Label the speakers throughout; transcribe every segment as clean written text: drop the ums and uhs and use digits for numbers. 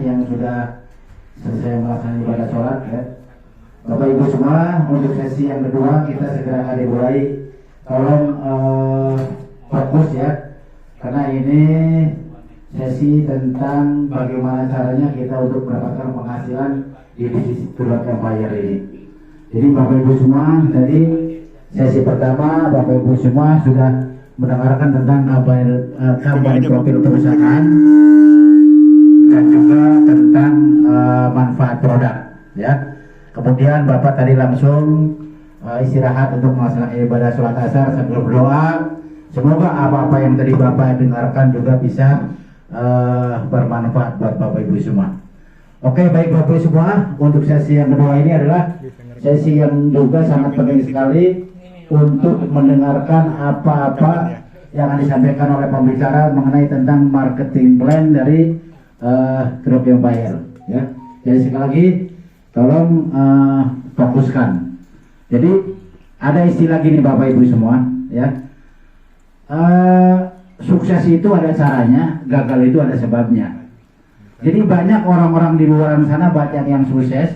Speaker 1: yang sudah selesai melaksanakan ibadah sholat ya. Bapak Ibu semua, untuk sesi yang kedua kita segera akan dimulai. Tolong fokus ya, karena ini sesi tentang bagaimana caranya kita untuk mendapatkan penghasilan di bisnis Growth Empire ini. Jadi Bapak Ibu semua, tadi sesi pertama Bapak Ibu semua sudah mendengarkan tentang kampanye profil perusahaan dan juga tentang manfaat produk ya. Kemudian Bapak tadi langsung istirahat untuk melaksanakan ibadah sholat asar sambil berdoa. Semoga apa-apa yang tadi Bapak dengarkan juga bisa bermanfaat buat Bapak Ibu semua. Oke, baik Bapak Ibu semua, untuk sesi yang kedua ini adalah sesi yang juga sangat penting sekali untuk mendengarkan apa-apa yang akan disampaikan oleh pembicara mengenai tentang marketing plan dari Growth Empire ya. Jadi sekali lagi tolong fokuskan. Jadi ada istilah gini Bapak Ibu semua ya, sukses itu ada caranya, gagal itu ada sebabnya. Jadi banyak orang-orang di luar sana banyak yang sukses,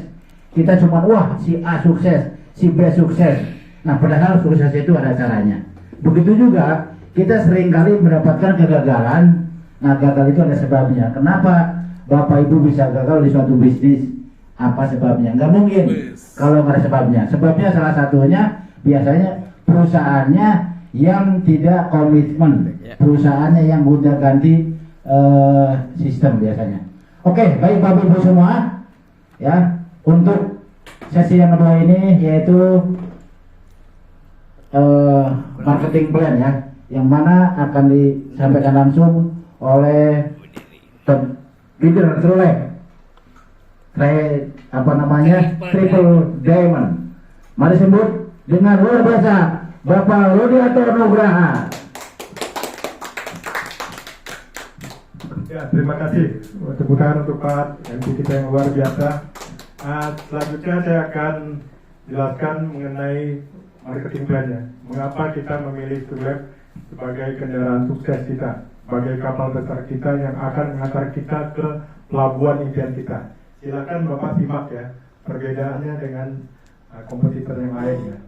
Speaker 1: kita cuma wah si A sukses, si B sukses. Nah padahal sukses itu ada caranya. Begitu juga kita seringkali mendapatkan kegagalan. Nah gagal itu ada sebabnya. Kenapa Bapak Ibu bisa gagal di suatu bisnis? Apa sebabnya? Nggak mungkin kalau nggak ada sebabnya. Sebabnya salah satunya biasanya perusahaannya yang tidak komitmen, perusahaannya yang udah ganti sistem biasanya. Oke, baik Bapak Ibu semua ya, untuk sesi yang kedua ini yaitu marketing plan ya, yang mana akan disampaikan langsung oleh leader Triple Diamond. Mari sebut dengan luar biasa Bapak Rodiato Nugraha.
Speaker 2: Ya, terima kasih. Tepuk tangan untuk Pak MC kita yang luar biasa. Selanjutnya saya akan jelaskan mengenai marketing plan-nya. Mengapa kita memilih Grab sebagai kendaraan sukses kita, sebagai kapal besar kita yang akan mengantar kita ke pelabuhan impian kita. Silakan Bapak simak ya perbedaannya dengan kompetitor yang lain ya.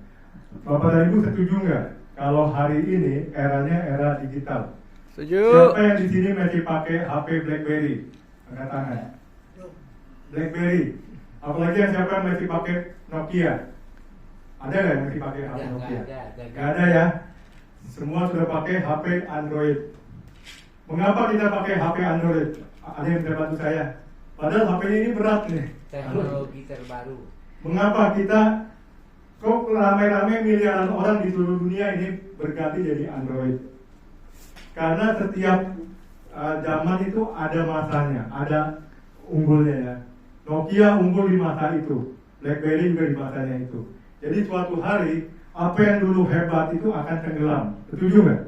Speaker 2: Bapak dan Ibu setuju nggak kalau hari ini eranya era digital?
Speaker 3: Setuju.
Speaker 2: Siapa yang di sini masih pakai HP BlackBerry? Angkat tangan. BlackBerry. Apalagi yang siapa yang masih pakai Nokia? Ada nggak yang masih pakai HP Nokia? Nggak ada ya. Semua sudah pakai HP Android. Mengapa kita pakai HP Android? Ada yang bisa bantu saya? Padahal HP ini berat nih.
Speaker 4: Teknologi terbaru.
Speaker 2: Mengapa kita kok ramai-ramai miliaran orang di seluruh dunia ini berganti jadi Android? Karena setiap zaman itu ada masanya, ada unggulnya ya. Nokia unggul di masa itu, BlackBerry juga di masanya itu. Jadi suatu hari apa yang dulu hebat itu akan tenggelam. Setuju nggak?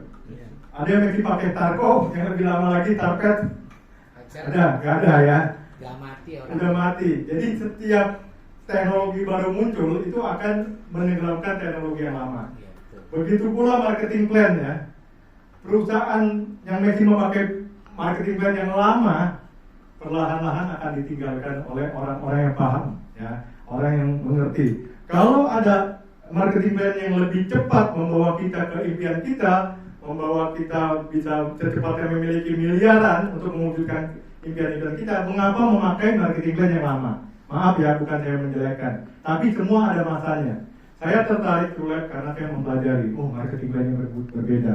Speaker 2: Ada yang masih pakai Tarkov, yang lebih lama lagi Tarket? Ada, nggak ada ya?
Speaker 4: Udah mati orang.
Speaker 2: Udah mati. Jadi setiap teknologi baru muncul itu akan menenggelamkan teknologi yang lama. Begitu pula marketing plan ya. Perusahaan yang masih memakai marketing plan yang lama perlahan-lahan akan ditinggalkan oleh orang-orang yang paham ya, orang yang mengerti. Kalau ada marketing plan yang lebih cepat membawa kita ke impian kita, membawa kita bisa secepatnya memiliki miliaran untuk mewujudkan impian-impian kita, mengapa memakai marketing plan yang lama? Maaf ya, bukan saya menjelekkan, tapi semua ada masanya. Saya tertarik Grab karena saya mempelajari, marketing plan yang berbeda.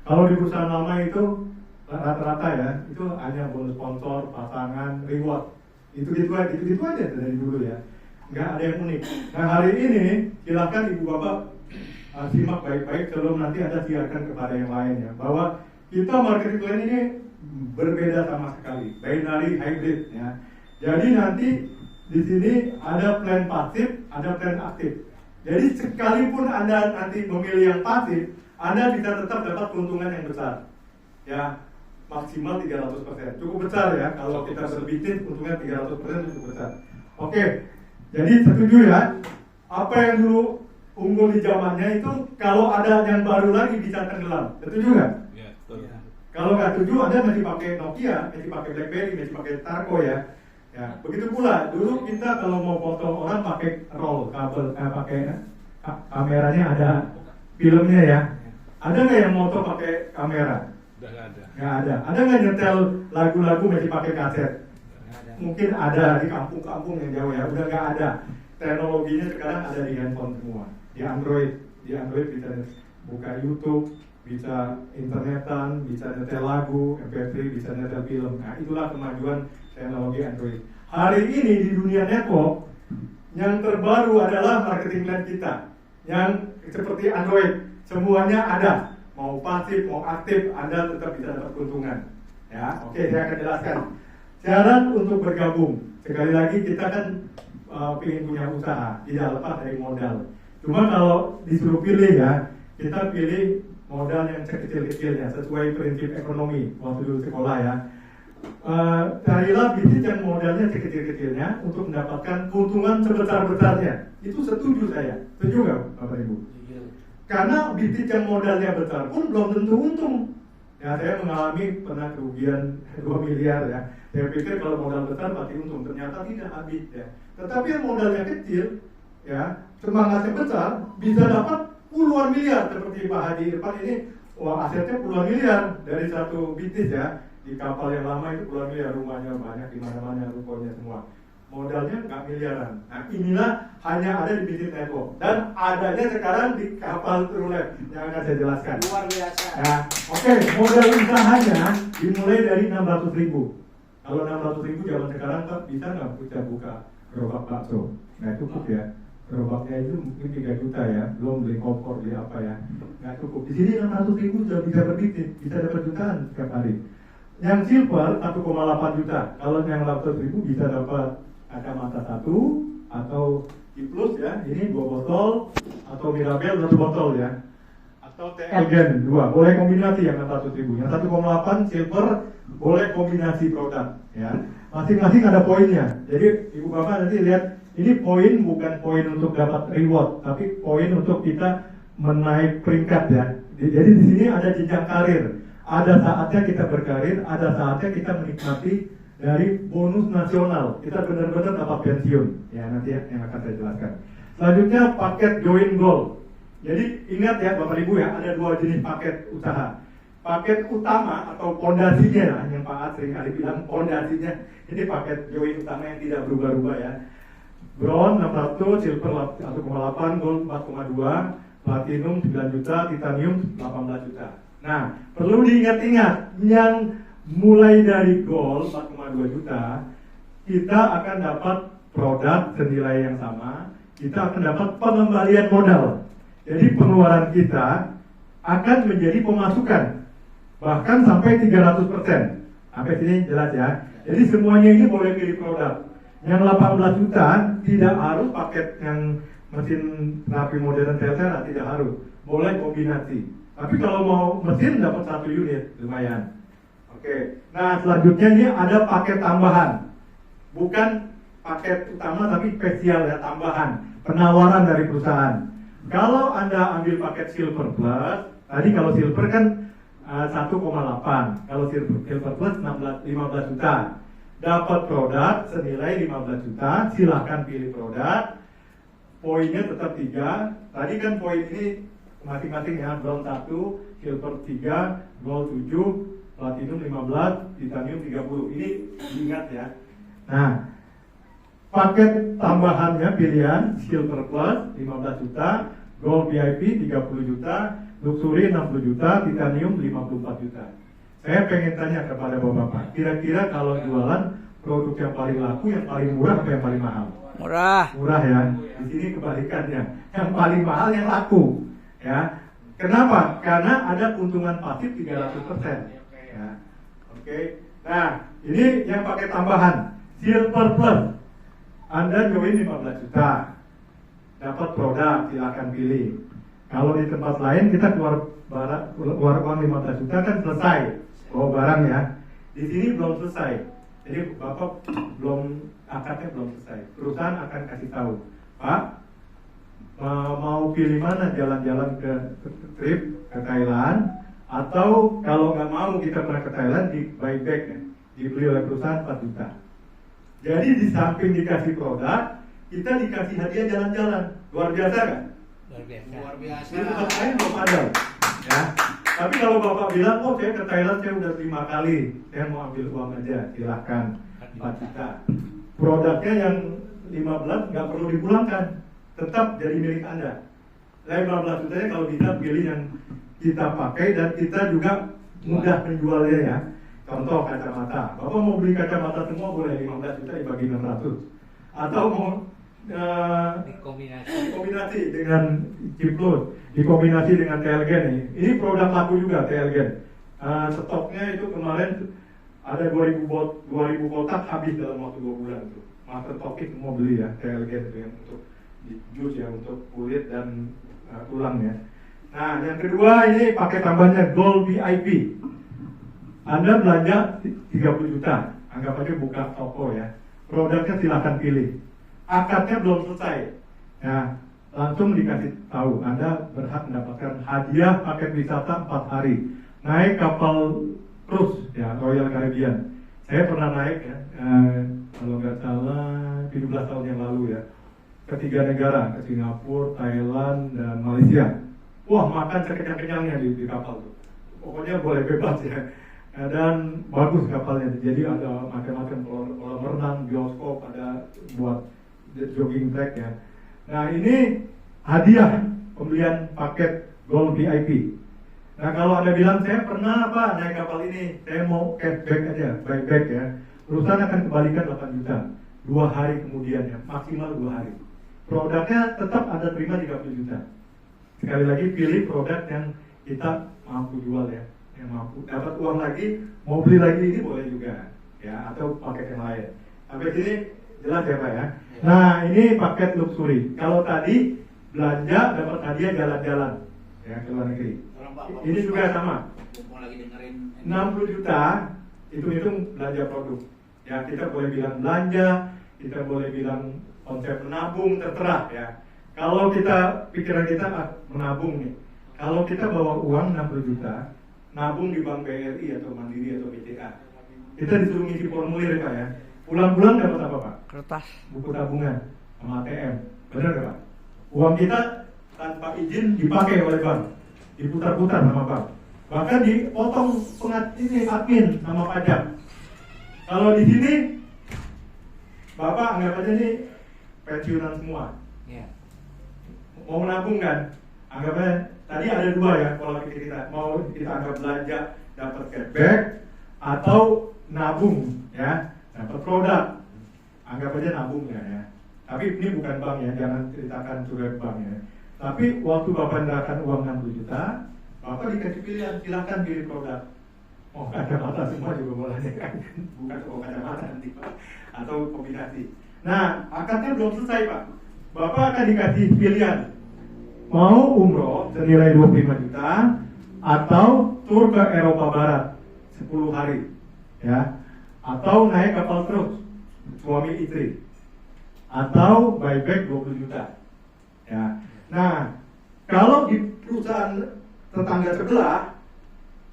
Speaker 2: Kalau di perusahaan lama itu rata-rata ya, itu hanya bonus sponsor, pasangan, reward, itu aja dari dulu ya, nggak ada yang unik. Nah hari ini silakan ibu bapak simak baik-baik sebelum nanti Anda siarkan kepada yang lain ya, bahwa kita marketing plan ini berbeda sama sekali, binary hybrid ya. Jadi nanti di sini ada plan pasif, ada plan aktif. Jadi sekalipun Anda nanti memilih yang pasif, Anda bisa tetap dapat keuntungan yang besar ya, maksimal 300%. Cukup besar ya, kalau kita berbisnis untungnya 300% cukup besar. Oke, jadi setuju ya, apa yang dulu unggul di zamannya itu kalau ada yang baru lagi bisa tenggelam. Setuju nggak?
Speaker 3: Ya, betul.
Speaker 2: Kalau nggak setuju, Anda masih pakai Nokia, masih pakai BlackBerry, masih pakai Tarko ya. Ya, begitu pula dulu kita kalau mau foto orang pakai roll kabel, pakai kameranya ada filmnya ya. Ada nggak yang moto pakai kamera?
Speaker 3: Udah nggak ada.
Speaker 2: Nggak ada. Ada nggak nyetel lagu-lagu masih pakai kaset? Mungkin ada di kampung-kampung yang jauh ya. Udah nggak ada. Teknologinya sekarang ada di handphone semua. Di Android bisa buka YouTube, bisa internetan, bisa nyetel lagu, MP3, bisa nyetel film. Nah, itulah kemajuan teknologi Android. Hari ini di dunia network, yang terbaru adalah marketing plan kita. Yang seperti Android, semuanya ada. Mau pasif, mau aktif, Anda tetap bisa dapat keuntungan. Ya, oke, saya akan jelaskan. Syarat untuk bergabung. Sekali lagi kita kan ingin punya usaha, tidak lepas dari modal. Cuma kalau disuruh pilih ya, kita pilih modal yang kecil-kecilnya sesuai prinsip ekonomi waktu dulu sekolah ya. Carilah bisnis yang modalnya sekecil-kecilnya untuk mendapatkan keuntungan sebesar-besarnya. Itu setuju saya. Setuju nggak Bapak Ibu? Karena bisnis yang modalnya besar pun belum tentu untung. Ya, saya mengalami pernah kerugian 2 miliar ya. Saya pikir kalau modal besar pasti untung, ternyata tidak habis ya. Tetapi yang modalnya kecil, ya semangatnya besar, bisa dapat puluhan miliar seperti Pak Haji Irfan ini. Wah, asetnya puluhan miliar dari satu bisnis ya. Di kapal yang lama itu puluhan miliar, rumahnya banyak di mana-mana, rukonya semua. Modalnya nggak miliaran. Nah, inilah hanya ada di bisnis network dan adanya sekarang di kapal Trulet yang akan saya jelaskan.
Speaker 4: Luar biasa.
Speaker 2: Nah, oke, modal usahanya dimulai dari 600.000. Kalau 600.000 zaman sekarang Pak bisa nggak kita buka gerobak bakso? Nggak cukup ya. Gerobaknya itu mungkin 3 juta ya, belum beli kompor, beli apa ya, nggak cukup. Di sini 600.000 sudah bisa berbisnis, bisa dapat jutaan setiap hari. Yang silver 1,8 juta. Kalau yang 800.000 bisa dapat kacamata 1 atau Plus ya, ini 2 botol atau Mirabel 1 botol ya. Atau Elgen 2, boleh kombinasi yang 600.000. Yang 1,8 silver boleh kombinasi produk ya. Masing-masing ada poinnya. Jadi Ibu Bapak nanti lihat, ini poin bukan poin untuk dapat reward, tapi poin untuk kita menaik peringkat ya. Jadi di sini ada jenjang karir. Ada saatnya kita berkarir, ada saatnya kita menikmati dari bonus nasional. Kita benar-benar dapat pensiun. Ya, nanti yang akan saya jelaskan. Selanjutnya paket join goal. Jadi ingat ya Bapak Ibu ya, ada 2 jenis paket usaha. Paket utama atau pondasinya lah, yang Pak Ad sering kali bilang pondasinya. Ini paket join utama yang tidak berubah-ubah ya. Bronze 600, silver 1,8, gold 4,2, platinum 9 juta, titanium 18 juta. Nah, perlu diingat-ingat, yang mulai dari gold 4,2 juta, kita akan dapat produk senilai yang sama, kita akan dapat pengembalian modal. Jadi pengeluaran kita akan menjadi pemasukan, bahkan sampai 300%. Sampai sini jelas ya. Jadi semuanya ini boleh pilih produk. Yang 18 juta tidak harus paket yang mesin rapi modern Telcel, tidak harus. Boleh kombinasi. Tapi kalau mau mesin dapat 1 unit, lumayan. Oke. Nah, selanjutnya ini ada paket tambahan. Bukan paket utama tapi spesial ya, tambahan. Penawaran dari perusahaan. Kalau Anda ambil paket Silver Plus, tadi kalau Silver kan 1,8. Kalau Silver Plus 15 juta. Dapat produk senilai 15 juta, silahkan pilih produk. Poinnya tetap 3. Tadi kan poin ini masing-masing ya, bronze 1, silver 3, gold 7, platinum 15, titanium 30. Ini diingat ya. Nah, paket tambahannya pilihan silver plus 15 juta, gold VIP 30 juta, luxury 60 juta, titanium 54 juta. Saya pengen tanya kepada Bapak, kira-kira kalau jualan produk yang paling laku, yang paling murah atau yang paling mahal?
Speaker 4: Murah.
Speaker 2: Murah ya. Di sini kebalikannya. Yang paling mahal yang laku. Ya. Kenapa? Karena ada keuntungan pasif 300%. Ya. Oke. Nah, ini yang pakai tambahan Silver Plus. Anda join 15 juta. Dapat produk, silakan pilih. Kalau di tempat lain kita keluar uang 15 juta kan selesai. Bawa barang ya. Di sini belum selesai. Jadi Bapak akadnya belum selesai. Perusahaan akan kasih tahu, Pak, mau pilih mana, jalan-jalan ke trip ke Thailand Atau kalau nggak mau kita pernah ke Thailand, di buyback ya, dibeli oleh perusahaan 4 juta. Jadi di samping dikasih produk, kita dikasih hadiah jalan-jalan. Luar biasa kan?
Speaker 4: Luar biasa.
Speaker 3: Luar biasa.
Speaker 2: Di tempat lain belum ada. Ya. Tapi kalau Bapak bilang, oh saya ke Thailand saya udah 5 kali, saya mau ambil uang aja, silahkan 4 juta. Produknya yang 15 nggak perlu dipulangkan, tetap jadi milik Anda. 15 jutanya kalau bisa pilih yang kita pakai dan kita juga mudah menjualnya ya. Contoh kacamata, Bapak mau beli kacamata semua boleh 15 juta dibagi 600. Atau mau dikombinasi dengan Ciplus, dikombinasi dengan TLgen nih. Ini produk laku juga TLgen. Stoknya itu kemarin ada 2000 kotak habis dalam waktu 2 bulan tuh. Master Topik mau beli ya TLgen itu yang untuk jus ya, untuk kulit dan tulang ya. Nah yang kedua ini pakai tambahannya Gold VIP. Anda belanja 30 juta, anggap aja buka toko ya. Produknya silahkan pilih. Akadnya belum selesai. Ya, langsung dikasih tahu Anda berhak mendapatkan hadiah paket wisata 4 hari. Naik kapal cruise ya, Royal Caribbean. Saya pernah naik ya, kalau nggak salah 17 tahun yang lalu ya, ke 3 negara, ke Singapura, Thailand, dan Malaysia. Wah, makan sekenyang-kenyangnya di kapal tuh. Pokoknya boleh bebas ya. Dan bagus kapalnya, jadi ada macam-macam kolam renang, bioskop, ada buat jogging track ya. Nah ini hadiah pembelian paket Gold VIP. Nah kalau Anda bilang saya pernah apa naik kapal ini, saya mau cashback aja, buyback ya, perusahaan akan kembalikan 8 juta 2 hari kemudian ya, maksimal 2 hari. Produknya tetap Anda terima 30 juta. Sekali lagi pilih produk yang kita mampu jual ya, yang mampu dapat uang lagi, mau beli lagi ini boleh juga ya, atau paket yang lain. Sampai sini jelas ya Pak ya. Nah ini paket luxury. Kalau tadi belanja dapat hadiah jalan-jalan ya ke luar negeri. Ini juga sama.
Speaker 3: Mau lagi dengerin
Speaker 2: 60 juta itu belanja produk. Ya kita boleh bilang belanja, kita boleh bilang konsep menabung, terserah ya. Kalau kita pikiran kita menabung nih. Kalau kita bawa uang 60 juta, nabung di Bank BRI atau Mandiri atau BCA, kita disuruh ngisi formulir ya Pak ya. Pulang-pulang dapat apa Pak?
Speaker 4: Kertas.
Speaker 2: Buku tabungan sama ATM. Benar nggak Pak? Uang kita tanpa izin dipakai oleh bank, diputar-putar sama bank. Bahkan dipotong admin sama pajak. Kalau di sini Bapak anggap aja nih pensiunan semua.
Speaker 4: Ya.
Speaker 2: Mau menabung kan? Anggap aja tadi ada 2 ya pola pikir kita. Mau kita anggap belanja dapat cashback atau nabung ya, dapat produk. Anggap aja nabung ya. Tapi ini bukan bank ya, jangan ceritakan surat bank ya. Tapi waktu Bapak mendapatkan uang 60 juta, Bapak dikasih pilihan, silahkan pilih produk. Oh kacamata semua juga boleh kan? Bukan oh kacamata nanti Pak, atau kombinasi. Nah akadnya belum selesai Pak. Bapak akan dikasih pilihan, mau umroh senilai 25 juta atau tur ke Eropa Barat 10 hari ya, atau naik kapal terus suami istri, atau buyback 20 juta ya. Nah kalau di perusahaan tetangga sebelah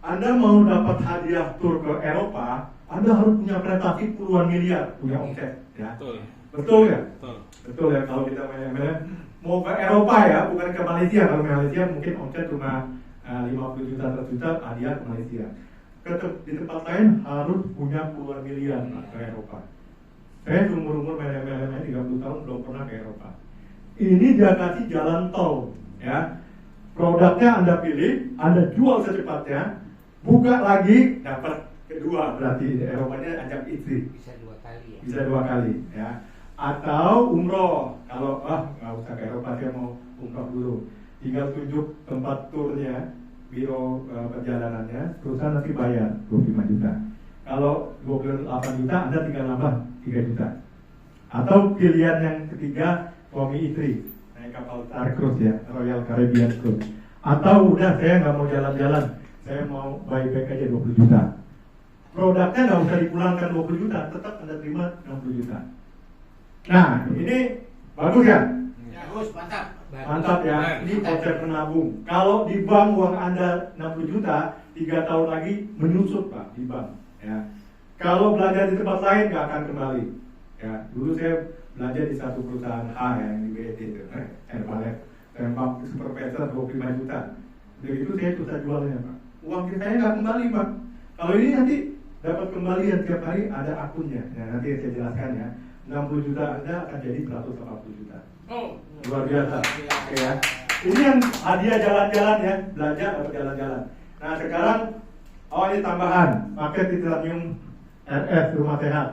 Speaker 2: Anda mau dapat hadiah tur ke Eropa, Anda harus punya prestasi puluhan miliar, punya omset ya. Betul ya? Betul ya, kalau kita mau ke Eropa ya, bukan ke Malaysia. Kalau Malaysia mungkin omset cuma 50 juta, 100 juta hadiah ke Malaysia. Di tempat lain harus punya puluhan miliar ke Eropa. Saya umur-umur main 30 tahun belum pernah ke Eropa. Ini dia kasih jalan tol ya. Produknya Anda pilih, Anda jual secepatnya, buka lagi dapat kedua, berarti Eropanya ajak istri.
Speaker 4: Bisa 2 kali ya.
Speaker 2: Bisa 2 kali ya. Atau umroh, kalau nggak usah ke Eropa, saya mau umroh dulu, tinggal tunjuk tempat turnya, biro perjalanannya, perusahaan nanti bayar 25 juta. Kalau 28 juta, Anda tinggal nambah 3 juta. Atau pilihan yang ketiga, suami istri naik kapal Star Cruise ya, Royal Caribbean Cruise. Atau udah saya nggak mau jalan-jalan, saya mau buyback aja 20 juta. Produknya nggak usah dipulangkan 20 juta, tetap Anda terima 60 juta. Nah, ini bagus ya?
Speaker 3: bagus, mantap.
Speaker 2: Mantap ya, ini konsep menabung. Kalau di bank uang Anda 60 juta, 3 tahun lagi menyusut Pak di bank. Ya. Kalau belanja di tempat lain nggak akan kembali. Ya, dulu saya belanja di satu perusahaan A yang di BET itu, Airpalet, Tempak Superpeser 25 juta. Dari itu saya susah jualnya Pak. Uang saya nggak kembali Pak. Kalau ini nanti dapat kembali yang tiap hari ada akunnya. Ya, nanti saya jelaskan ya. 60 juta Anda akan jadi 140 juta.
Speaker 4: Oh,
Speaker 2: Luar biasa. Oke ya. Ini yang hadiah jalan-jalan ya, belanja dapat jalan-jalan. Nah sekarang, ini tambahan paket titanium RF rumah sehat.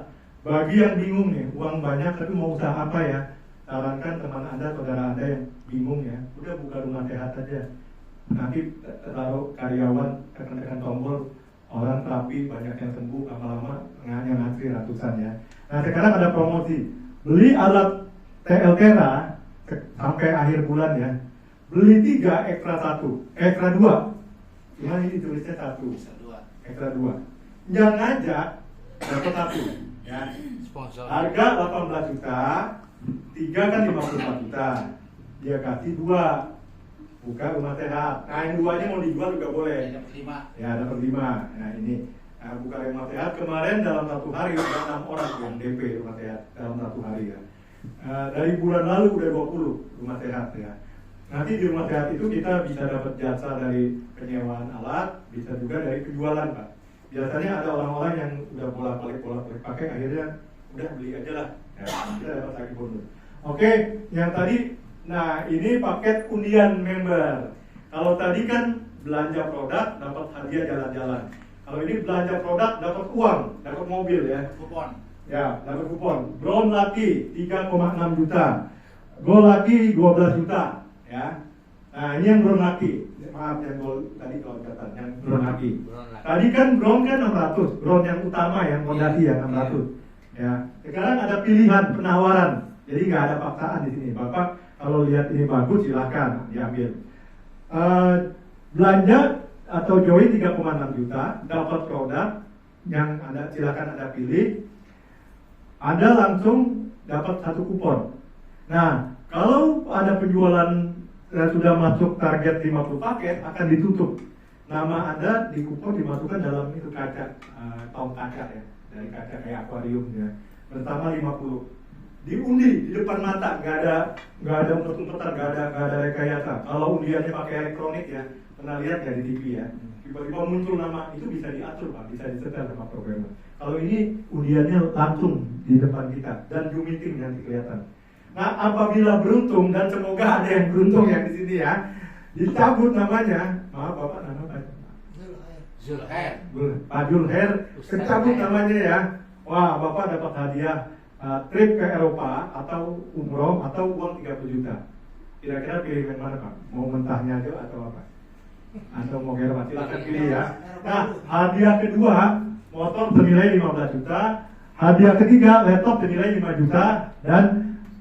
Speaker 2: Bagi yang bingung nih, uang banyak tapi mau usaha apa ya? Sarankan teman Anda, saudara Anda yang bingung ya, udah buka rumah sehat aja. Nanti taruh karyawan, tekan-tekan tombol, orang rapi, banyak yang sembuh, lama-lama yang ngantri ratusan ya. Nah sekarang ada promosi, beli alat TLTera sampai akhir bulan ya, beli 3 ekstra 1, ekstra 2. Cuma ini tulisnya 1, ekstra 2. Yang ngajak dapat 1 ya.
Speaker 4: sponsor.
Speaker 2: Harga 18 juta, 3 kan 54 juta. Dia kasih 2. Buka rumah sehat. Nah yang 2-nya mau dijual juga boleh.
Speaker 4: Dapat 5.
Speaker 2: Ya dapat 5. Nah ini buka rumah sehat kemarin dalam 1 hari udah 6 orang yang DP rumah sehat dalam 1 hari ya. Dari bulan lalu udah 20 rumah sehat ya. Nanti di rumah sehat itu kita bisa dapat jasa dari penyewaan alat, bisa juga dari penjualan Pak. Biasanya ada orang-orang yang udah bolak-balik pakai, akhirnya udah beli aja lah. Ya, kita dapat lagi bonus. Oke, yang tadi, nah ini paket undian member. Kalau tadi kan belanja produk dapat hadiah jalan-jalan. Kalau ini belanja produk dapat uang, dapat mobil ya.
Speaker 4: Kupon.
Speaker 2: Ya, dapat kupon. Brown Lucky 3,6 juta. Gold Lucky 12 juta. Ya. Nah, ini yang Brown Lucky. Maaf yang gold tadi kalau kata yang Brown Lucky. Tadi kan Brown kan 600. Brown yang utama yang fondasi ya 600. Ya. Sekarang ada pilihan penawaran. Jadi nggak ada paksaan di sini. Bapak kalau lihat ini bagus silahkan diambil. Belanja atau join 3,6 juta, dapat produk yang ada silakan Anda pilih. Anda langsung dapat 1 kupon. Nah, kalau ada penjualan sudah masuk target 50 paket akan ditutup. Nama Anda di kupon dimasukkan dalam itu kaca, tong kaca ya, dari kaca kayak akuarium ya. Bersama 50. Diundi di depan mata, nggak ada umpet-umpetan, nggak ada rekayasa. Kalau undiannya pakai elektronik ya, pernah lihat ya di TV ya. Tiba-tiba muncul nama, itu bisa diatur Pak, bisa disetel sama programmer. Kalau ini undiannya langsung di depan kita dan Zoom meeting nanti kelihatan. Nah, apabila beruntung dan semoga ada yang beruntung yang di sini ya, dicabut namanya, maaf Bapak nama apa?
Speaker 4: Zulher.
Speaker 2: Pak Julher, kecabut namanya ya. Wah, Bapak dapat hadiah trip ke Eropa atau umroh atau uang 30 juta. Kira-kira pilih yang mana Pak? Mau mentahnya aja atau apa? Atau mau gerak? Silakan pilih ya. Nah, hadiah kedua motor senilai 15 juta, hadiah ketiga laptop senilai 5 juta dan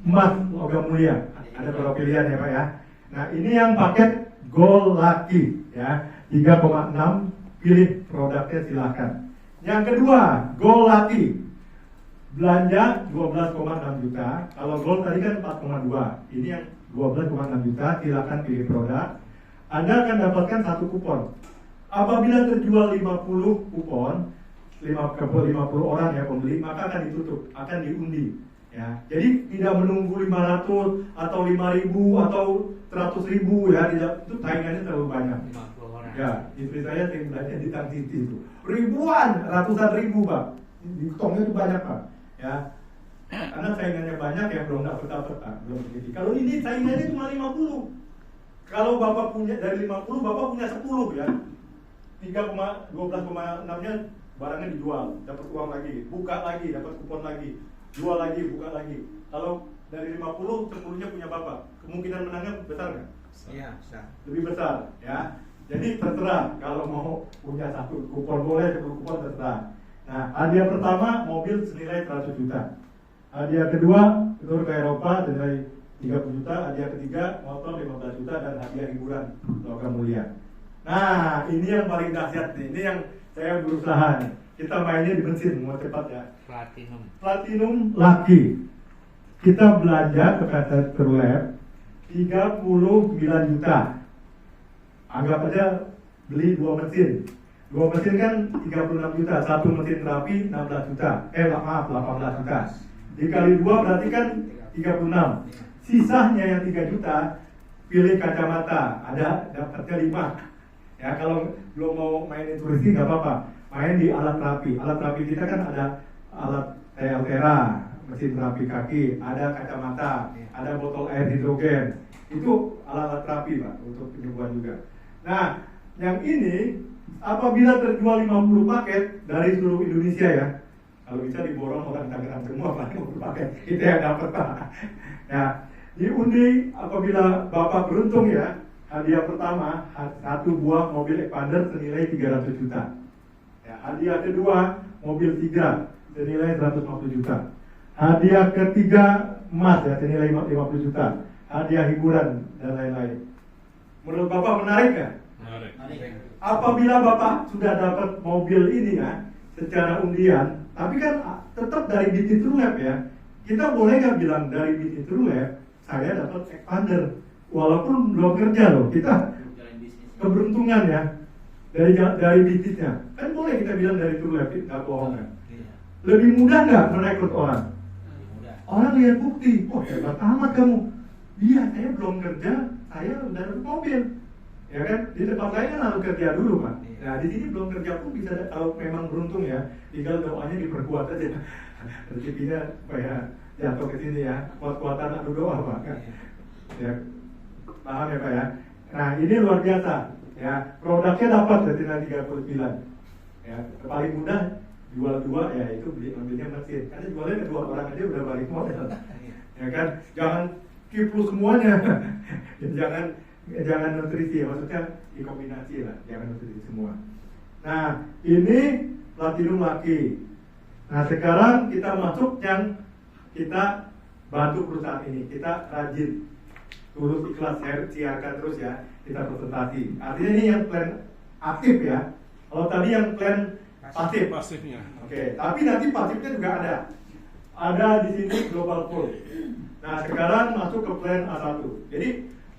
Speaker 2: emas logam mulia. Ada beberapa pilihan ya Pak ya. Nah ini yang paket Gold Lucky ya, 3,6, pilih produknya silahkan. Yang kedua Gold Lucky, belanja 12,6 juta. Kalau Gold tadi kan 4,2, ini yang 12,6 juta, silahkan pilih produk. Anda akan dapatkan 1 kupon. Apabila terjual 50 kupon, 50 orang ya pembeli, maka akan ditutup, akan diundi ya. Jadi tidak menunggu 500 atau 5.000 atau 100.000 ya, tidak, itu tayangannya terlalu banyak.
Speaker 4: 50 orang.
Speaker 2: Ya, istri saya yang belanja di Tang City itu ribuan, ratusan ribu Pak, ditongnya itu banyak Pak ya. Karena saingannya banyak yang belum dapat Pak, belum begitu. Kalau ini saingannya cuma 50. Kalau Bapak punya dari 50, Bapak punya 10 ya. 12,6-nya barangnya dijual, dapat uang lagi, buka lagi, dapat kupon lagi, jual lagi, buka lagi. Kalau dari 50, 10-nya punya Bapak, kemungkinan menangnya besar nggak?
Speaker 4: Iya, besar.
Speaker 2: Lebih besar ya. Jadi terserah, kalau mau punya 1 kupon boleh, 10 kupon terserah. Nah, hadiah pertama mobil senilai 100 juta. Hadiah kedua tur ke Eropa senilai 30 juta, hadiah ketiga motor 15 juta dan hadiah hiburan logam mulia. Nah, ini yang paling dahsyat nih. Ini yang saya berusaha nih. Kita mainnya di bensin, mau cepat ya.
Speaker 4: Platinum.
Speaker 2: Platinum Lucky. Kita belanja ke PT Terlab 39 juta. Anggap aja beli 2 mesin. 2 mesin kan 36 juta, satu mesin terapi 16 juta. 18 juta. Dikali 2 berarti kan 36. Sisanya yang 3 juta pilih kacamata, ada dapatnya 5. Ya kalau belum mau main intuisi nggak apa-apa, main di alat terapi. Alat terapi kita kan ada alat TLTRA, mesin terapi kaki, ada kacamata, ada botol air hidrogen. Itu alat-alat terapi Pak untuk penyembuhan juga. Nah, yang ini apabila terjual 50 paket dari seluruh Indonesia ya, kalau bisa diborong orang Tangerang semua Pak, 50 paket, kita yang dapat Pak. Ya, diundi apabila Bapak beruntung ya, hadiah pertama satu buah mobil expander senilai 300 juta. Ya, hadiah kedua mobil Tigra senilai 150 juta. Hadiah ketiga emas ya senilai 50 juta. Hadiah hiburan dan lain-lain. Menurut Bapak menarik nggak?
Speaker 4: Menarik.
Speaker 2: Apabila Bapak sudah dapat mobil ini ya secara undian, tapi kan tetap dari BT True Lab ya. Kita boleh nggak bilang dari BT True Lab saya dapat expander, walaupun belum kerja loh. Kita keberuntungan ya dari bisnisnya. Kan boleh kita bilang dari True Lab, nggak bohong kan? Lebih mudah nggak merekrut orang? Orang lihat bukti, oh hebat amat kamu. Iya, saya belum kerja, saya udah dapat mobil. Ya kan, di tempat lain kan harus kerja dulu Pak. Nah di sini belum kerja pun bisa, kalau memang beruntung ya, tinggal doanya diperkuat aja. Rezekinya supaya jatuh ke sini ya, kuat-kuatan adu doa Pak. Ya, paham ya Pak ya. Nah ini luar biasa. Ya, produknya dapat dari 39. Ya, paling mudah jual 2 ya itu ambilnya mesin. Karena jualnya kedua orang aja udah balik modal. Ya kan, jangan kipu semuanya. jangan nutrisi ya, maksudnya dikombinasi lah, jangan nutrisi semua. Nah ini platinum laki. Nah sekarang kita masuk yang kita bantu perusahaan ini, kita rajin, tulus ikhlas siarkan terus ya, kita presentasi. Artinya ini yang plan aktif ya. Kalau tadi yang plan pasifnya. Oke, tapi nanti pasifnya juga ada. Ada di sini global pool. Nah sekarang masuk ke plan A1. Jadi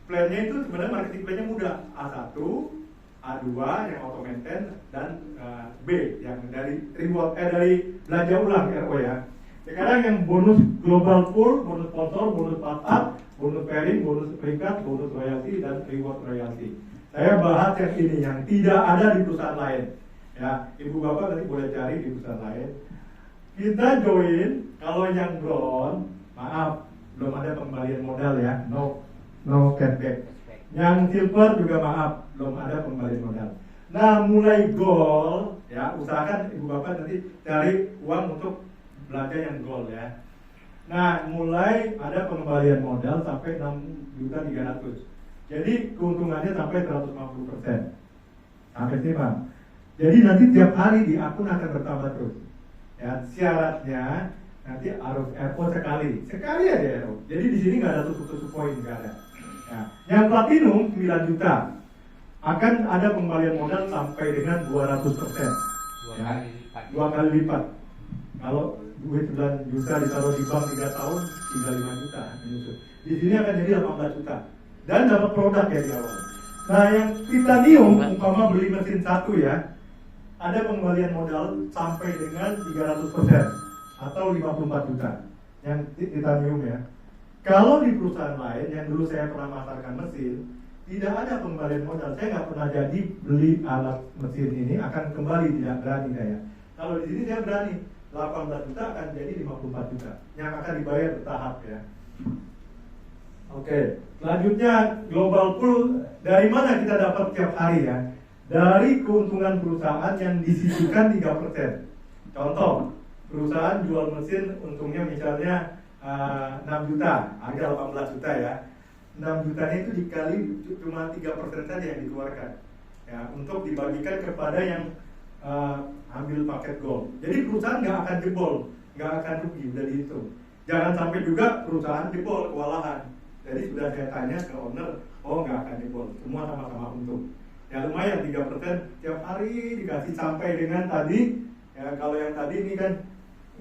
Speaker 2: plannya itu sebenarnya marketing plannya mudah. A1, A2 yang auto maintain, dan B yang dari reward dari belanja ulang RO ya. Sekarang yang bonus global pool, bonus sponsor, bonus startup, bonus pairing, bonus peringkat, bonus royalty, dan reward royalty. Saya bahas yang ini yang tidak ada di perusahaan lain. Ya, ibu bapak nanti boleh cari di perusahaan lain. Kita join kalau yang bronze, maaf, belum ada pengembalian modal ya, no cashback. Yang silver juga maaf, belum ada pengembalian modal. Nah, mulai gold ya, usahakan ibu bapak nanti cari uang untuk belanja yang gold ya. Nah, mulai ada pengembalian modal sampai 6.300.000. Jadi keuntungannya sampai 150%. Sampai sini Pak. Jadi nanti tiap hari di akun akan bertambah terus. Ya, syaratnya nanti harus RO sekali aja RO. Jadi di sini nggak ada tusuk-tusuk poin, nggak ada. Ya. Yang platinum 9 juta akan ada pengembalian modal sampai dengan 200%. Dua kali lipat. Kalau duit 9 juta ditaruh di bank 3 tahun, tinggal 5 juta. Di sini akan jadi 18 juta. Dan dapat produk ya di awal. Nah yang titanium, umpama beli mesin 1 ya, ada pengembalian modal sampai dengan 300% atau 54 juta. Yang titanium ya. Kalau di perusahaan lain yang dulu saya pernah masarkan mesin, tidak ada pengembalian modal. Saya nggak pernah jadi beli alat mesin ini akan kembali, tidak berani saya. Kalau di sini saya berani, 18 juta akan jadi 54 juta yang akan dibayar bertahap ya. Oke, selanjutnya global pool, dari mana kita dapat tiap hari ya? Dari keuntungan perusahaan yang disisihkan 3%. Contoh, perusahaan jual mesin untungnya misalnya 6 juta, harga 18 juta ya. 6 jutanya itu dikali cuma 3% saja yang dikeluarkan ya, untuk dibagikan kepada yang ambil paket gold. Jadi perusahaan nggak akan jebol, nggak akan rugi, udah dihitung. Jangan sampai juga perusahaan jebol, kewalahan. Jadi sudah saya tanya ke owner, oh nggak akan jebol, semua sama-sama untung. Ya lumayan 3% tiap hari dikasih sampai dengan tadi ya. Kalau yang tadi ini kan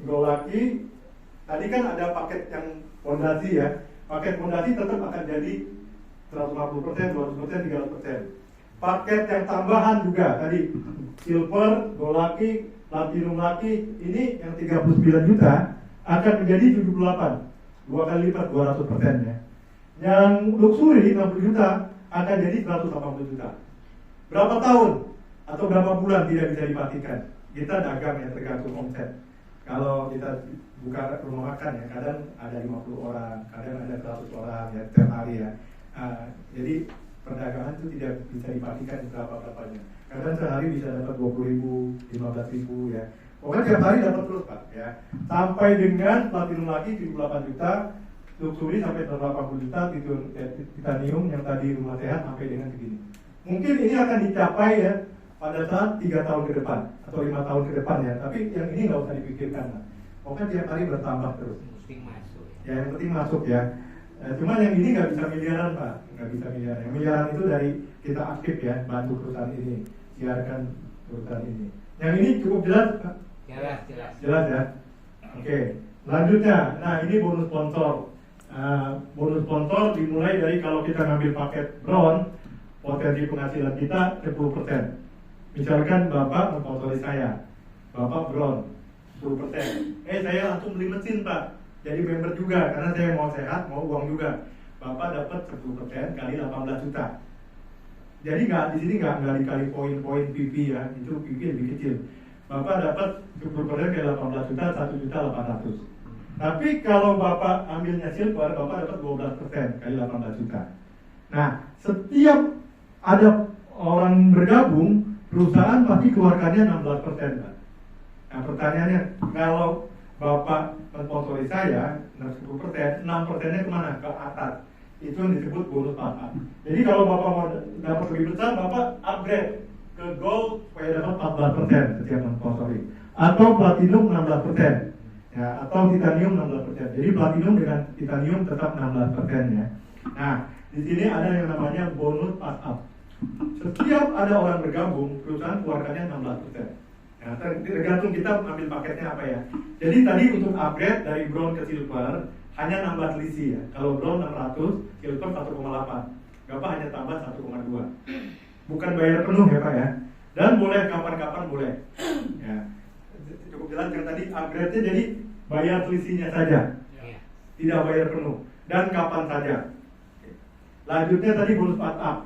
Speaker 2: Golaki, tadi kan ada paket yang fondasi ya. Paket fondasi tetap akan jadi 150%, 200%, 300%. Paket yang tambahan juga tadi silver, gold lucky, platinum lucky ini yang 39 juta akan menjadi 78, 2 kali lipat 200% ya. Yang luxury 60 juta akan jadi 180 juta. Berapa tahun atau berapa bulan tidak bisa dipastikan. Kita dagang ya tergantung omset. Kalau kita buka rumah makan ya kadang ada 50 orang, kadang ada 100 orang ya setiap hari ya. Jadi perdagangan itu tidak bisa dipastikan berapa-berapanya. Kadang sehari bisa dapat 20.000, 15.000 ya. Pokoknya tiap hari dapat terus Pak ya. Sampai dengan platinum lagi 78 juta, luxury sampai 80 juta, titanium yang tadi rumah sehat sampai dengan segini. Mungkin ini akan dicapai ya pada saat 3 tahun ke depan atau 5 tahun ke depan ya. Tapi yang ini nggak usah dipikirkan Pak. Pokoknya tiap hari bertambah terus.
Speaker 4: Mesti masuk.
Speaker 2: Ya yang penting masuk ya. Cuma yang ini nggak bisa miliaran Pak, nggak bisa miliaran. Yang miliaran itu dari kita aktif ya, bantu perusahaan ini, siarkan perusahaan ini. Yang ini cukup jelas Pak?
Speaker 4: Jelas, jelas.
Speaker 2: Jelas ya. Oke. Selanjutnya, nah ini bonus sponsor. Bonus sponsor dimulai dari kalau kita ngambil paket brown, potensi penghasilan kita 10%. Misalkan Bapak mensponsori saya, Bapak brown 10%. Saya langsung beli mesin Pak. Jadi member juga karena saya mau sehat, mau uang juga. Bapak dapat 10% kali 18 juta. Jadi di sini nggak dikali poin-poin PP ya, itu PP lebih kecil. Bapak dapat 10% kali 18 juta, 1.800.000. Tapi kalau Bapak ambilnya silver, Bapak dapat 12% kali 18 juta. Nah, setiap ada orang bergabung, perusahaan pasti keluarkannya 16%. Pak. Nah, pertanyaannya, kalau Bapak mensponsori saya 10%, 6%-nya kemana? Ke atas. Itu yang disebut bonus Bapak. Jadi kalau Bapak mau dapat lebih besar, Bapak upgrade ke gold supaya dapat 14% setiap mensponsori. Atau platinum 16%. Ya, atau titanium 16%. Jadi platinum dengan titanium tetap 16% ya. Nah, di sini ada yang namanya bonus pass up. Setiap ada orang bergabung, perusahaan keluarkannya 16%. Ya, tergantung kita ambil paketnya apa ya. Jadi tadi untuk upgrade dari brown ke silver hanya nambah selisih ya. Kalau brown 600, silver 1,8. Bapak hanya tambah 1,2. Bukan bayar penuh ya Pak ya. Dan boleh kapan-kapan boleh. Ya. Cukup jelas yang tadi upgrade-nya jadi bayar selisihnya saja. Tidak bayar penuh dan kapan saja. Lanjutnya tadi bonus pass up.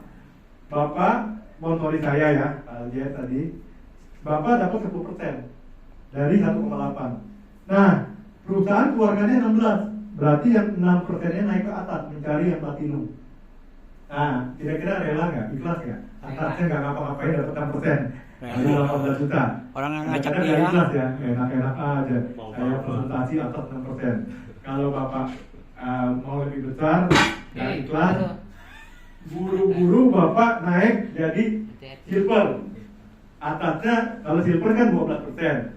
Speaker 2: Bapak sponsori saya ya, Pak Alja tadi. Bapak dapat 10% dari 1,8. Nah, perusahaan keluarganya 16. Berarti yang 6%-nya naik ke atas mencari yang platinum. Nah, kira-kira rela nggak? Ikhlas nggak? Atasnya nggak ngapa-ngapain dapat 6%. Jadi 18 juta.
Speaker 3: Orang yang ngajak
Speaker 2: Kadang-kadang
Speaker 3: dia
Speaker 2: nggak ikhlas ya, enak-enak aja. Saya presentasi atas 6%. Kalau Bapak mau lebih besar, nggak ikhlas, buru-buru Bapak naik jadi silver. Atasnya, kalau silver kan 12%.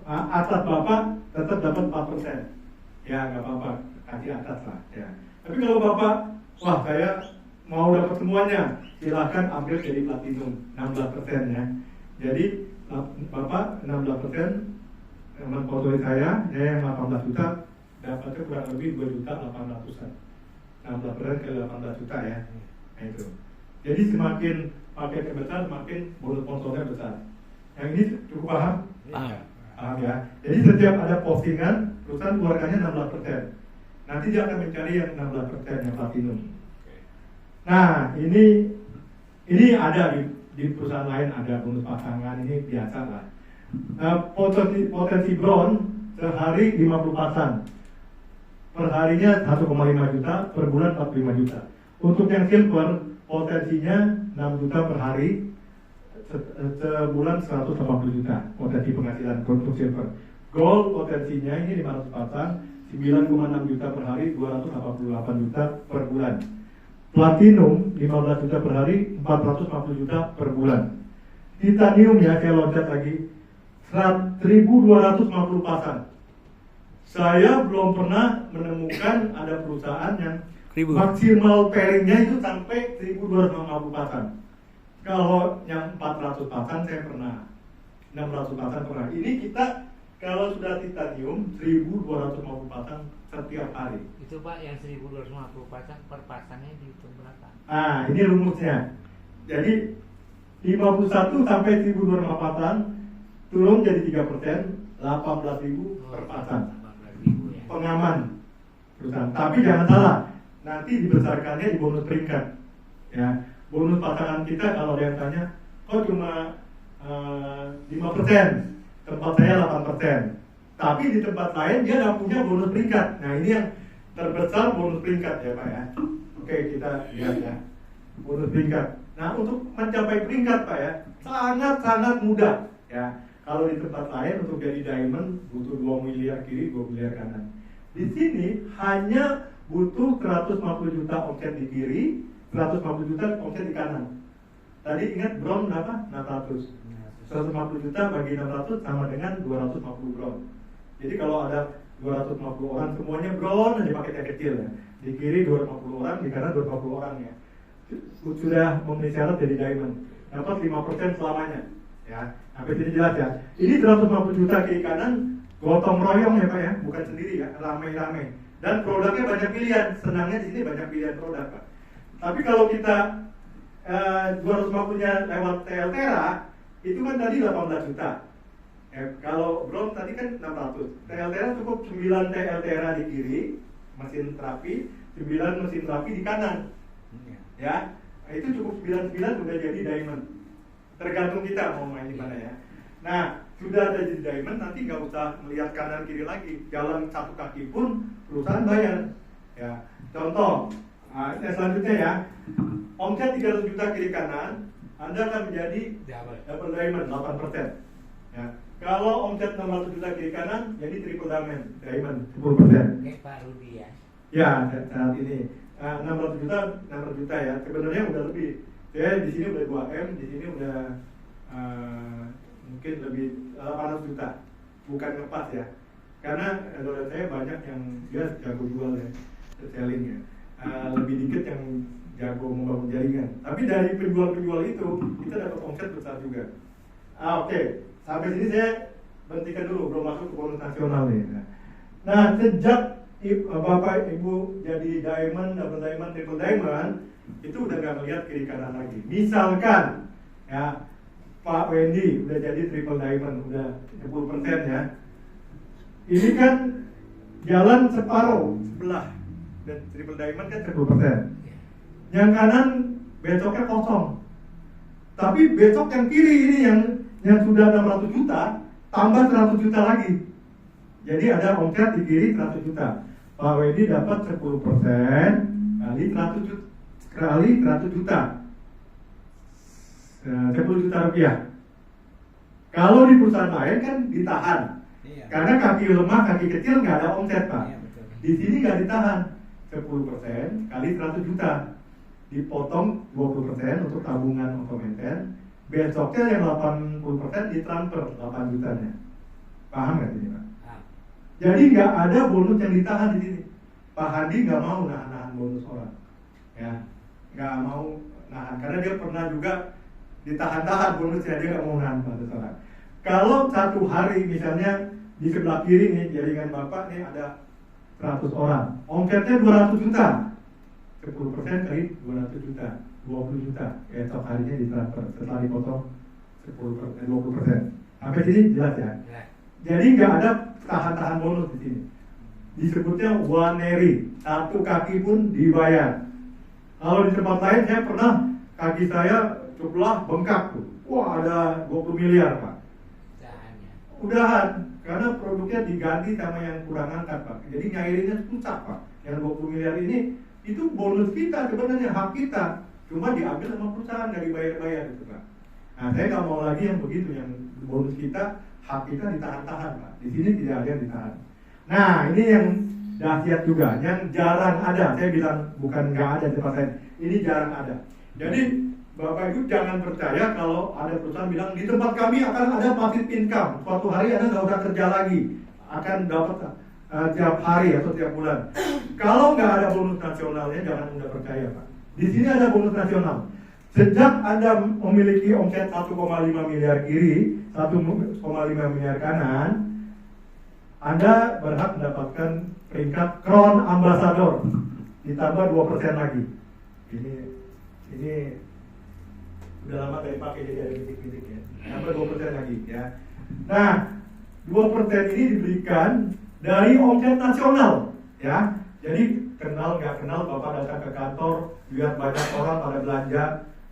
Speaker 2: Atas Bapak tetap dapat 4%. Ya nggak apa-apa, kasih atas lah ya. Tapi kalau Bapak, wah saya mau dapat semuanya, silahkan ambil jadi platinum 16% ya. Jadi Bapak 16% mensponsori saya yang 18 juta dapatnya kurang lebih 2.800.000. 16% ke 18 juta ya. Nah, itu. Jadi semakin paketnya besar, semakin bonus sponsornya besar. Yang ini cukup paham? Paham ya. Jadi setiap ada postingan, perusahaan keluarkannya 16%. Nanti dia akan mencari yang 16% yang platinum. Nah, ini ada di perusahaan lain ada bonus pasangan, ini biasa lah. Potensi brown sehari 50 pasang. Perharinya 1,5 juta, per bulan 45 juta. Untuk yang silver, potensinya 6 juta per hari, sebulan 180 juta potensi penghasilan untuk silver. Gold potensinya ini 500 pasang, 9,6 juta per hari, 288 juta per bulan. Platinum 15 juta per hari, 450 juta per bulan. Titanium ya, saya loncat lagi 1.250 pasang. Saya belum pernah menemukan ada perusahaan yang maksimal pairingnya itu sampai 1.250 pasang. Kalau yang 400 pasang saya pernah, 600 pasang pernah. Ini kita Kalau sudah titanium 1.250 pasang setiap hari.
Speaker 4: Itu Pak yang 1.250 pasang per pasangnya dihitung berapa?
Speaker 2: Ah, ini rumusnya. Jadi 51 sampai 1.200 pasang turun jadi 3%, 18.000 per pasang.
Speaker 4: 18.000 ya.
Speaker 2: Pengaman perusahaan. Tapi jangan salah, nanti dibesarkannya di bonus peringkat. Ya, bonus pasangan kita kalau ada yang tanya, kok cuma 5%, tempat saya 8%. Tapi di tempat lain dia nggak punya bonus peringkat. Nah ini yang terbesar bonus peringkat ya Pak ya. Oke kita lihat ya, bonus peringkat. Nah untuk mencapai peringkat Pak ya, sangat mudah ya. Kalau di tempat lain untuk jadi diamond butuh 2 miliar kiri, 2 miliar kanan. Di sini hanya butuh 150 juta omset di kiri, 150 juta omset di kanan. Tadi ingat bron berapa? 600. 150 juta bagi 600 sama dengan 250 bron. Jadi kalau ada 250 orang semuanya bron aja pakai yang kecil ya. Di kiri 250 orang, di kanan 250 orang ya. Sudah memenuhi syarat jadi diamond. Dapat 5% selamanya. Ya, sampai sini jelas ya. Ini 150 juta kiri kanan gotong royong ya Pak ya, bukan sendiri ya, rame-rame. Dan produknya banyak pilihan, senangnya di sini banyak pilihan produk Pak. Tapi kalau kita 250-nya lewat TLTera, itu kan tadi 18 juta. Kalau Bron tadi kan 600. TLTera cukup 9 TLTera di kiri, mesin terapi, 9 mesin terapi di kanan. Ya, itu cukup 99 sudah jadi diamond. Tergantung kita mau main di mana ya. Nah, sudah ada jadi diamond, nanti nggak usah melihat kanan kiri lagi. Jalan satu kaki pun perusahaan bayar. Ya, contoh, selanjutnya ya, omset 300 juta kiri kanan, Anda akan menjadi double diamond 8%. Ya. Kalau omset 600 juta kiri kanan, jadi triple diamond 10%.
Speaker 4: Kayak Pak Rudi ya.
Speaker 2: Ya, saat ini 600 juta ya. Sebenarnya udah lebih. Ya, di sini udah 2M, di sini udah mungkin lebih 800 juta. Bukan ngepas ya. Karena dolar saya banyak yang dia jago jual ya, selling ya. Lebih dikit yang jago membangun jaringan. Tapi dari penjual-penjual itu kita dapat omset besar juga. Oke. Sampai sini saya berhentikan dulu, belum masuk ke bonus nasional nih. Nah, sejak Bapak Ibu jadi diamond, double diamond, triple diamond, itu udah nggak melihat kiri kanan lagi. Misalkan ya Pak Wendy udah jadi triple diamond, udah 10% ya. Ini kan jalan separuh sebelah, dan triple diamond kan 10%. Yang kanan besoknya kosong. Tapi besok yang kiri ini yang sudah 600 juta tambah 100 juta lagi. Jadi ada omset di kiri 100 juta. Pak Wedi dapat 10% kali 100 juta, kali 100 juta. 10 juta rupiah. Kalau di perusahaan lain kan ditahan. Iya. Karena kaki lemah, kaki kecil nggak ada omset Pak. Iya, di sini nggak ditahan. 10% kali 100 juta. Dipotong 20% untuk tabungan otomatis. Besoknya yang 80% ditransfer 8 jutanya. Paham nggak ini Pak? Jadi nggak ada bonus yang ditahan di sini. Pak Hadi nggak mau nahan bonus orang, ya nggak mau nahan karena dia pernah juga ditahan-tahan bonusnya, dia nggak mau nahan bonus orang. Kalau satu hari misalnya di sebelah kiri nih jaringan Bapak nih ada 100 orang, omsetnya 200 juta, 10% kali 200 juta. 20 juta, esok harinya ditransfer setelah dipotong 20%. Sampai sini jelas ya? Jadi nggak ada tahan-tahan bonus di sini. Disebutnya waneri, satu kaki pun dibayar. Kalau di tempat lain saya pernah kaki saya sebelah bengkak tuh. Wah ada 20 miliar Pak. Udahan, karena produknya diganti sama yang kurang angkat Pak. Jadi nyairinnya susah Pak. Yang 20 miliar ini itu bonus kita sebenarnya, hak kita. Cuma diambil sama perusahaan, dari bayar-bayar gitu Pak. Nah saya nggak mau lagi yang begitu, yang bonus kita, hak kita ditahan-tahan Pak. Di sini tidak ada yang ditahan. Nah ini yang dahsyat juga, yang jarang ada. Saya bilang bukan nggak ada di tempat lain, ini jarang ada. Jadi Bapak Ibu jangan percaya kalau ada perusahaan bilang di tempat kami akan ada passive income. Suatu hari Anda nggak usah kerja lagi, akan dapat tiap hari atau tiap bulan. Kalau nggak ada bonus nasionalnya jangan mudah percaya Pak. Di sini ada bonus nasional. Sejak Anda memiliki omset 1,5 miliar kiri, 1,5 miliar kanan, Anda berhak mendapatkan peringkat Crown Ambassador, ditambah 2% lagi. Ini udah lama dari pakai, jadi ada titik-titik ya. Tambah 2% lagi ya. Nah, 2% ini diberikan dari omset nasional ya. Jadi kenal nggak kenal, Bapak datang ke kantor, lihat banyak orang pada belanja,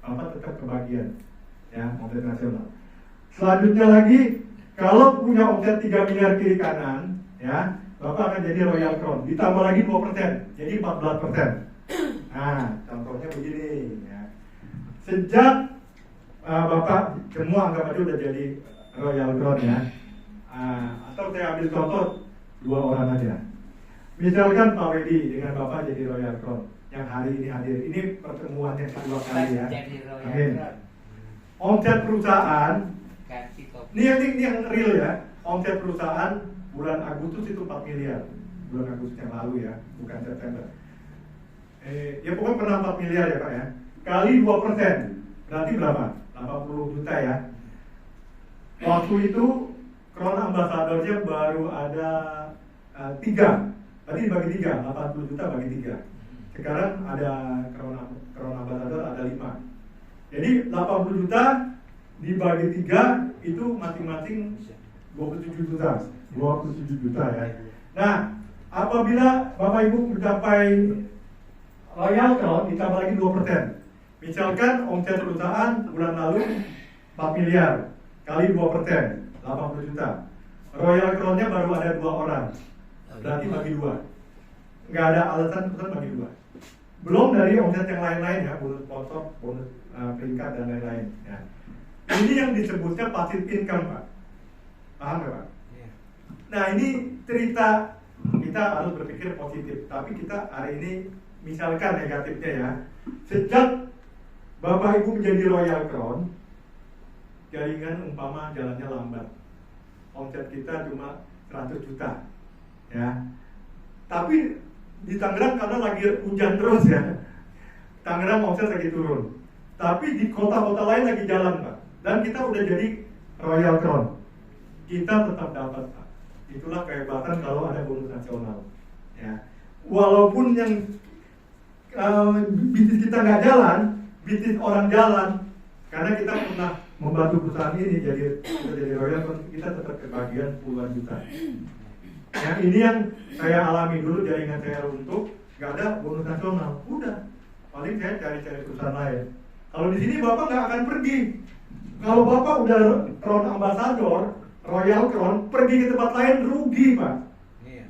Speaker 2: Bapak tetap kebagian ya, omset nasional. Selanjutnya lagi, kalau punya omset 3 miliar kiri kanan ya, Bapak akan jadi Royal Crown, ditambah lagi 2%, jadi 14%. Nah, contohnya begini ya. Sejak Bapak semua anggap aja udah jadi Royal Crown ya. Atau saya ambil contoh 2 orang aja. Misalkan Pak Wedi dengan Bapak jadi Royal Crown yang hari ini hadir. Ini pertemuan yang kedua kali ya. Amin. Omset perusahaan, ini yang real ya. Omset perusahaan bulan Agustus itu 4 miliar. Bulan Agustus yang lalu ya, bukan September. Ya pokoknya pernah 4 miliar ya Pak ya. Kali 2%, berarti berapa? 80 juta ya. Waktu itu Crown Ambassador-nya baru ada 3. Tadi dibagi 3, 80 juta bagi 3. Sekarang ada Crown Ambassador ada 5. Jadi 80 juta dibagi 3 itu masing-masing 27 juta. 27 juta ya. Nah, apabila Bapak Ibu mencapai Royal Crown ditambah lagi 2%. Misalkan omset perusahaan bulan lalu 4 miliar kali 2%, 80 juta. Royal Crown-nya baru ada 2 orang. Berarti bagi 2. Nggak ada alasan perusahaan bagi 2. Belum dari omset yang lain-lain ya, bonus sponsor, bonus peringkat dan lain-lain ya. Ini yang disebutnya passive income Pak. Paham nggak Pak? Nah ini cerita, kita harus berpikir positif. Tapi kita hari ini misalkan negatifnya ya. Sejak Bapak Ibu menjadi Royal Crown, jaringan umpama jalannya lambat, omset kita cuma 100 juta ya. Tapi di Tangerang karena lagi hujan terus ya, Tangerang omset lagi turun. Tapi di kota-kota lain lagi jalan Pak. Dan kita udah jadi Royal Crown, kita tetap dapat Pak. Itulah kehebatan kalau ada bonus nasional ya. Walaupun yang bisnis kita nggak jalan, bisnis orang jalan, karena kita pernah membantu perusahaan ini jadi Royal Crown, kita tetap kebagian puluhan juta. Yang ini yang saya alami dulu, jaringan saya runtuh, nggak ada bonus nasional, udah paling saya cari-cari perusahaan lain. Kalau di sini Bapak nggak akan pergi. Kalau Bapak udah Crown Ambassador, Royal Crown, pergi ke tempat lain rugi Pak.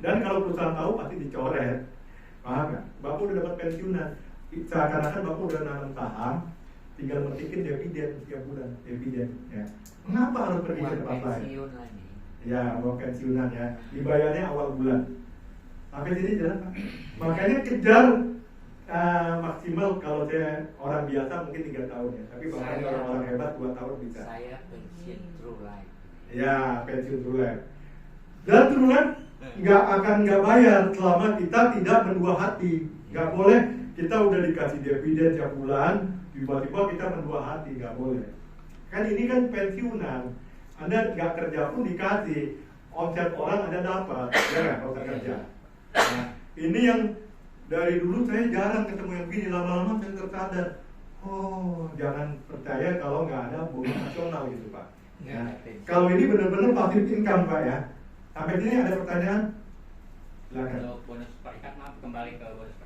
Speaker 2: Dan kalau perusahaan tahu pasti dicoret. Paham nggak? Bapak udah dapat pensiunan, seakan-akan Bapak udah nanam saham, tinggal metikin dividen setiap bulan, dividen ya. Mengapa harus pergi ke tempat lain? Ya, uang pensiunan ya, dibayarnya awal bulan. Sampai sini jelas Pak. Makanya kejar maksimal, kalau saya orang biasa mungkin 3 tahun ya. Tapi bahkan orang-orang hebat 2 tahun bisa.
Speaker 4: Saya pensiun True Life. Ya,
Speaker 2: pensiun True Life. Dan True Life nggak bayar selama kita tidak mendua hati. Nggak boleh kita udah dikasih dividen tiap bulan, tiba-tiba kita mendua hati, nggak boleh. Kan ini kan pensiunan. Anda nggak kerja pun dikasih, omset orang Anda dapat, ya nggak kalau kerja. Nah, ini yang dari dulu saya jarang ketemu yang begini, lama-lama saya tersadar, oh jangan percaya kalau nggak ada bonus nasional gitu Pak. Ya. Kalau ini benar-benar passive income Pak ya. Sampai sini ada pertanyaan? Silakan.
Speaker 3: Kalau bonus peringkat, maaf kembali ke bonus